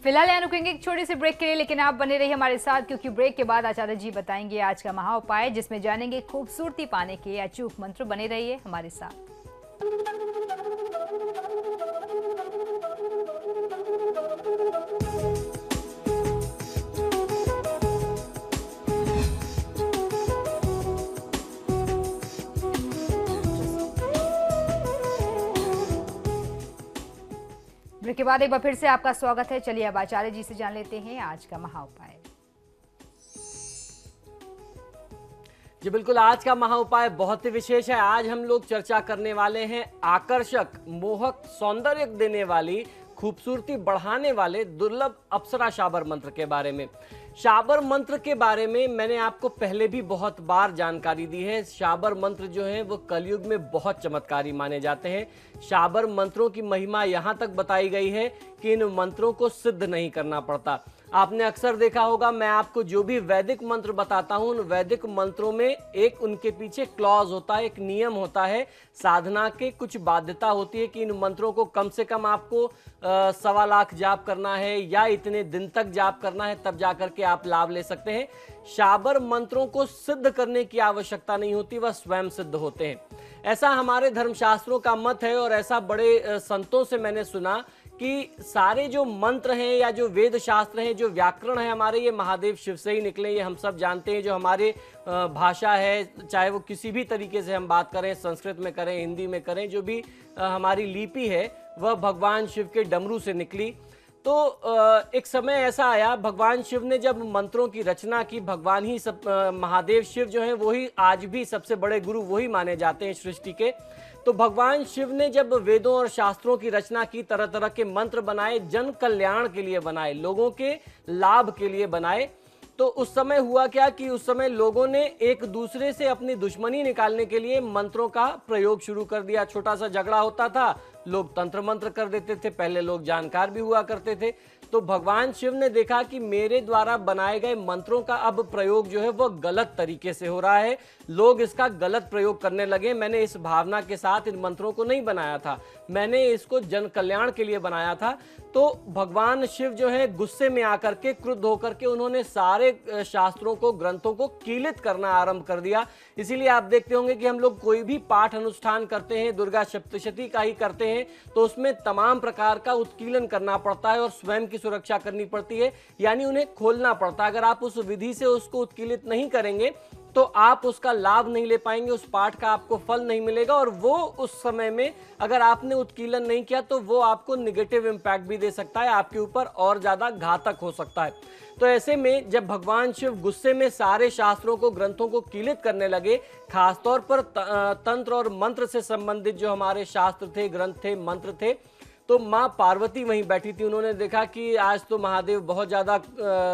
फिलहाल यहाँ रुकेंगे एक छोटे से ब्रेक के लिए, लेकिन आप बने रहिए हमारे साथ, क्योंकि ब्रेक के बाद आचार्य जी बताएंगे आज का महा उपाय, जिसमें जानेंगे खूबसूरती पाने के अचूक मंत्र। बने रहिए हमारे साथ। ब्रेक के बाद एक बार फिर से आपका स्वागत है। चलिए अब आचार्य जी से जान लेते हैं आज का महा उपाय। जी बिल्कुल, आज का महा उपाय बहुत ही विशेष है। आज हम लोग चर्चा करने वाले हैं आकर्षक, मोहक, सौंदर्य देने वाली, खूबसूरती बढ़ाने वाले दुर्लभ अप्सरा शाबर मंत्र के बारे में। शाबर मंत्र के बारे में मैंने आपको पहले भी बहुत बार जानकारी दी है। शाबर मंत्र जो है वो कलयुग में बहुत चमत्कारी माने जाते हैं। शाबर मंत्रों की महिमा यहाँ तक बताई गई है कि इन मंत्रों को सिद्ध नहीं करना पड़ता। आपने अक्सर देखा होगा, मैं आपको जो भी वैदिक मंत्र बताता हूं, उन वैदिक मंत्रों में एक उनके पीछे क्लॉज होता है, एक नियम होता है, साधना के कुछ बाध्यता होती है कि इन मंत्रों को कम से कम आपको 1.25 लाख जाप करना है या इतने दिन तक जाप करना है, तब जाकर के आप लाभ ले सकते हैं। शाबर मंत्रों को सिद्ध करने की आवश्यकता नहीं होती, वह स्वयं सिद्ध होते हैं। ऐसा हमारे धर्मशास्त्रों का मत है और ऐसा बड़े संतों से मैंने सुना कि सारे जो मंत्र हैं या जो वेद शास्त्र हैं, जो व्याकरण है हमारे, ये महादेव शिव से ही निकले। ये हम सब जानते हैं। जो हमारे भाषा है, चाहे वो किसी भी तरीके से हम बात करें, संस्कृत में करें, हिंदी में करें, जो भी हमारी लिपि है वह भगवान शिव के डमरू से निकली। तो एक समय ऐसा आया, भगवान शिव ने जब मंत्रों की रचना की, भगवान ही सब, महादेव शिव जो हैं वही आज भी सबसे बड़े गुरु वही माने जाते हैं सृष्टि के। तो भगवान शिव ने जब वेदों और शास्त्रों की रचना की, तरह तरह के मंत्र बनाए, जन कल्याण के लिए बनाए, लोगों के लाभ के लिए बनाए, तो उस समय हुआ क्या कि उस समय लोगों ने एक दूसरे से अपनी दुश्मनी निकालने के लिए मंत्रों का प्रयोग शुरू कर दिया। छोटा सा झगड़ा होता था, लोग तंत्र मंत्र कर देते थे। पहले लोग जानकार भी हुआ करते थे। तो भगवान शिव ने देखा कि मेरे द्वारा बनाए गए मंत्रों का अब प्रयोग जो है वह गलत तरीके से हो रहा है, लोग इसका गलत प्रयोग करने लगे। मैंने इस भावना के साथ इन मंत्रों को नहीं बनाया था, मैंने इसको जन कल्याण के लिए बनाया था। तो भगवान शिव जो है गुस्से में आकर के, क्रुद्ध होकर के, उन्होंने सारे शास्त्रों को, ग्रंथों को कीलित करना आरंभ कर दिया। इसीलिए आप देखते होंगे कि हम लोग कोई भी पाठ अनुष्ठान करते हैं, दुर्गा सप्तशती का ही करते हैं, तो उसमें तमाम प्रकार का उत्कीलन करना पड़ता है और स्वयं की सुरक्षा करनी पड़ती है, यानी उन्हें खोलना पड़ता है। अगर आप उस विधि से उसको उत्कीलित नहीं करेंगे तो आप उसका लाभ नहीं ले पाएंगे, उस पाठ का आपको फल नहीं मिलेगा, और वो उस समय में अगर आपने उत्कीलन नहीं किया तो वो आपको निगेटिव इंपैक्ट भी दे सकता है, आपके ऊपर और ज्यादा घातक हो सकता है। तो ऐसे में जब भगवान शिव गुस्से में सारे शास्त्रों को, ग्रंथों को कीलित करने लगे, खासतौर पर तंत्र और मंत्र से संबंधित जो हमारे शास्त्र थे, ग्रंथ थे, मंत्र थे, तो माँ पार्वती वहीं बैठी थी। उन्होंने देखा कि आज तो महादेव बहुत ज़्यादा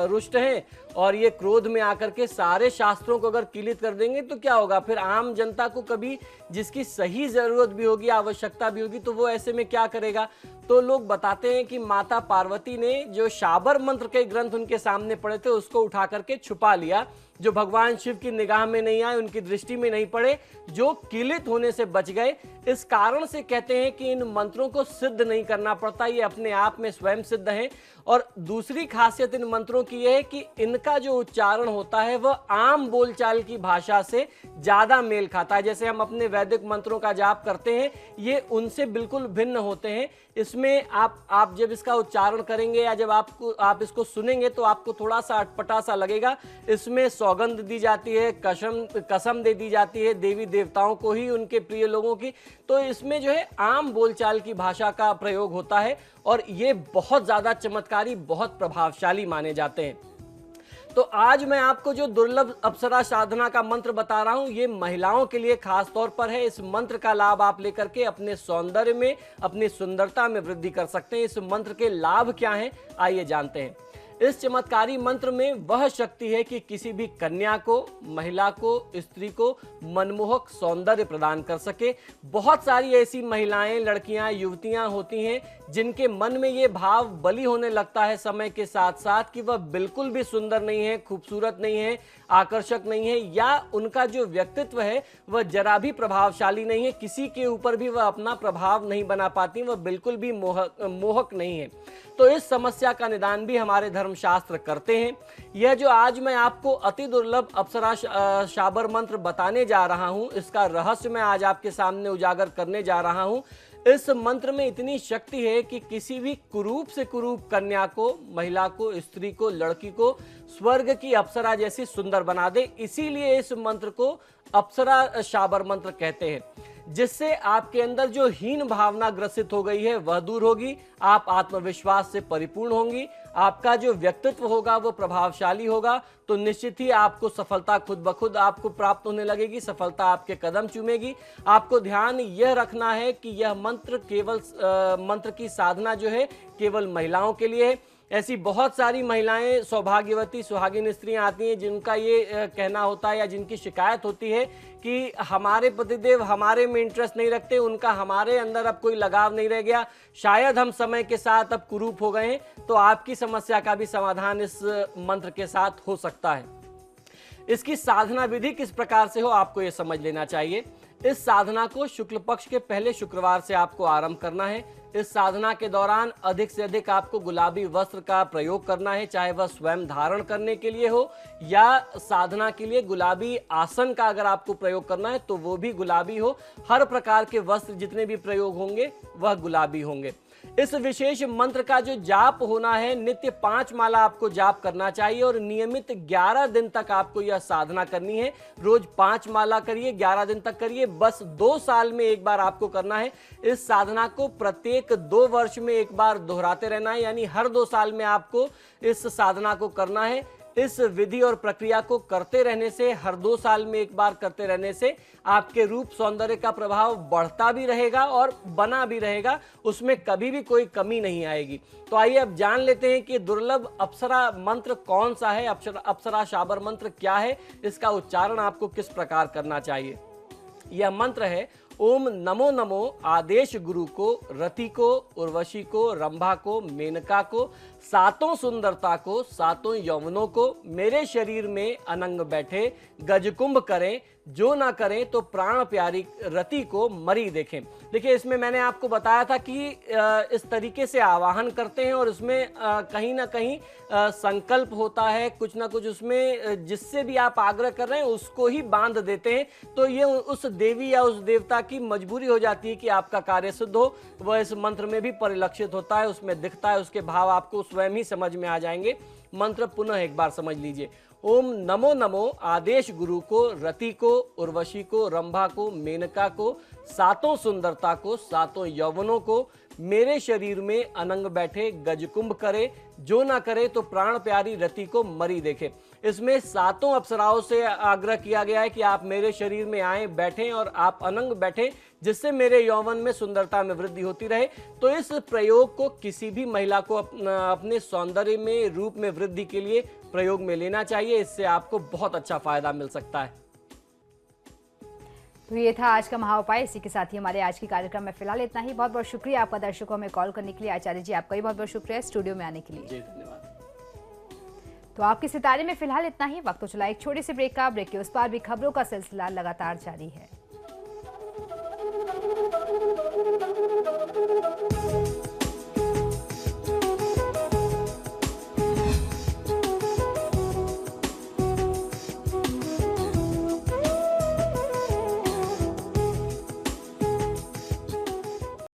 रुष्ट हैं और ये क्रोध में आकर के सारे शास्त्रों को अगर कीलित कर देंगे तो क्या होगा, फिर आम जनता को कभी जिसकी सही ज़रूरत भी होगी, आवश्यकता भी होगी, तो वो ऐसे में क्या करेगा। तो लोग बताते हैं कि माता पार्वती ने जो शाबर मंत्र के ग्रंथ उनके सामने पड़े थे उसको उठा करके छुपा लिया, जो भगवान शिव की निगाह में नहीं आए, उनकी दृष्टि में नहीं पड़े, जो कीलित होने से बच गए। इस कारण से कहते हैं कि इन मंत्रों को सिद्ध नहीं करना पड़ता, ये अपने आप में स्वयं सिद्ध हैं। और दूसरी खासियत इन मंत्रों की यह है कि इनका जो उच्चारण होता है वह आम बोलचाल की भाषा से ज्यादा मेल खाता है। जैसे हम अपने वैदिक मंत्रों का जाप करते हैं, ये उनसे बिल्कुल भिन्न होते हैं। इसमें आप जब इसका उच्चारण करेंगे या जब आप इसको सुनेंगे तो आपको थोड़ा सा अटपटा सा लगेगा। इसमें सौगंध दी जाती है, कसम दे दी जाती है देवी देवताओं को ही, उनके प्रिय लोगों की। तो इसमें जो है आम बोलचाल की भाषा का प्रयोग होता है और ये बहुत ज्यादा चमत्कारी, बहुत प्रभावशाली माने जाते हैं। तो आज मैं आपको जो दुर्लभ अप्सरा साधना का मंत्र बता रहा हूं, ये महिलाओं के लिए खास तौर पर है। इस मंत्र का लाभ आप लेकर के अपने सौंदर्य में, अपनी सुंदरता में वृद्धि कर सकते हैं। इस मंत्र के लाभ क्या हैं, आइए जानते हैं। इस चमत्कारी मंत्र में वह शक्ति है कि किसी भी कन्या को, महिला को, स्त्री को मनमोहक सौंदर्य प्रदान कर सके। बहुत सारी ऐसी महिलाएं, लड़कियां, युवतियां होती हैं जिनके मन में ये भाव बली होने लगता है समय के साथ साथ कि वह बिल्कुल भी सुंदर नहीं है, खूबसूरत नहीं है, आकर्षक नहीं है, या उनका जो व्यक्तित्व है वह जरा भी प्रभावशाली नहीं है, किसी के ऊपर भी वह अपना प्रभाव नहीं बना पाती, वह बिल्कुल भी मोहक नहीं है। तो इस समस्या का निदान भी हमारे धर्मशास्त्र करते हैं। यह जो आज मैं आपको अति दुर्लभ अप्सरा शाबर मंत्र बताने जा रहा हूं, इसका रहस्य मैं आज आपके सामने उजागर करने जा रहा हूं। इस मंत्र में इतनी शक्ति है कि किसी भी कुरूप से कुरूप कन्या को, महिला को, स्त्री को, लड़की को स्वर्ग की अप्सरा जैसी सुंदर बना दे। इसीलिए इस मंत्र को अप्सरा शाबर मंत्र कहते हैं, जिससे आपके अंदर जो हीन भावना ग्रसित हो गई है वह दूर होगी, आप आत्मविश्वास से परिपूर्ण होंगी, आपका जो व्यक्तित्व होगा वो प्रभावशाली होगा, तो निश्चित ही आपको सफलता खुद ब खुद आपको प्राप्त होने लगेगी, सफलता आपके कदम चूमेगी। आपको ध्यान यह रखना है कि यह मंत्र केवल मंत्र की साधना जो है केवल महिलाओं के लिए है। ऐसी बहुत सारी महिलाएं सौभाग्यवती सुहागिन स्त्रियां आती हैं जिनका ये कहना होता है या जिनकी शिकायत होती है कि हमारे पतिदेव हमारे में इंटरेस्ट नहीं रखते, उनका हमारे अंदर अब कोई लगाव नहीं रह गया, शायद हम समय के साथ अब कुरूप हो गए हैं। तो आपकी समस्या का भी समाधान इस मंत्र के साथ हो सकता है। इसकी साधना विधि किस प्रकार से हो आपको यह समझ लेना चाहिए। इस साधना को शुक्ल पक्ष के पहले शुक्रवार से आपको आरंभ करना है। इस साधना के दौरान अधिक से अधिक आपको गुलाबी वस्त्र का प्रयोग करना है, चाहे वह स्वयं धारण करने के लिए हो या साधना के लिए गुलाबी आसन का अगर आपको प्रयोग करना है तो वो भी गुलाबी हो। हर प्रकार के वस्त्र जितने भी प्रयोग होंगे वह गुलाबी होंगे। इस विशेष मंत्र का जो जाप होना है, नित्य 5 माला आपको जाप करना चाहिए और नियमित 11 दिन तक आपको यह साधना करनी है। रोज 5 माला करिए, 11 दिन तक करिए, बस 2 साल में एक बार आपको करना है। इस साधना को प्रत्येक 2 वर्ष में एक बार दोहराते रहना है, यानी हर 2 साल में आपको इस साधना को करना है। इस विधि और प्रक्रिया को करते रहने से, हर 2 साल में एक बार करते रहने से आपके रूप सौंदर्य का प्रभाव बढ़ता भी रहेगा और बना भी रहेगा, उसमें कभी भी कोई कमी नहीं आएगी। तो आइए अब जान लेते हैं कि दुर्लभ अप्सरा मंत्र कौन सा है, अप्सरा शाबर मंत्र क्या है, इसका उच्चारण आपको किस प्रकार करना चाहिए। यह मंत्र है ओम नमो नमो आदेश गुरु को, रति को, उर्वशी को, रंभा को, मेनका को, 7 सुंदरता को, 7 यौवनों को, मेरे शरीर में अनंग बैठे गजकुंभ करें, जो ना करें तो प्राण प्यारी रति को मरी देखें। देखिए, इसमें मैंने आपको बताया था कि इस तरीके से आवाहन करते हैं और इसमें कहीं ना कहीं संकल्प होता है, कुछ ना कुछ उसमें जिससे भी आप आग्रह कर रहे हैं उसको ही बांध देते हैं। तो ये उस देवी या उस देवता की मजबूरी हो जाती है कि आपका कार्य सिद्ध हो। वह इस मंत्र में भी परिलक्षित होता है, उसमें दिखता है, उसके भाव आपको स्वयं ही समझ में आ जाएंगे। मंत्र पुनः एक बार समझ लीजिए। ओम नमो नमो आदेश गुरु को, रति को, उर्वशी को, रंभा को, मेनका को, 7 सुंदरता को, 7 यौवनों को, मेरे शरीर में अनंग बैठे गजकुंभ करे, जो ना करे तो प्राण प्यारी रति को मरी देखे। इसमें 7 अप्सराओं से आग्रह किया गया है कि आप मेरे शरीर में आए, बैठें और आप अनंग बैठें, जिससे मेरे यौवन में सुंदरता में वृद्धि होती रहे। तो इस प्रयोग को किसी भी महिला को अपने सौंदर्य में, रूप में वृद्धि के लिए प्रयोग में लेना चाहिए। इससे आपको बहुत अच्छा फायदा मिल सकता है। तो ये था आज का महाउपाय। इसी के साथ ही हमारे आज की कार्यक्रम में फिलहाल इतना ही। बहुत बहुत शुक्रिया आपका दर्शकों में कॉल करने के लिए। आचार्य जी, आपका भी बहुत बहुत शुक्रिया स्टूडियो में आने के लिए। जी धन्यवाद। तो आपके सितारे में फिलहाल इतना ही। वक्त तो चला एक छोटे से ब्रेक का। ब्रेक के उस पार भी खबरों का सिलसिला लगातार जारी है।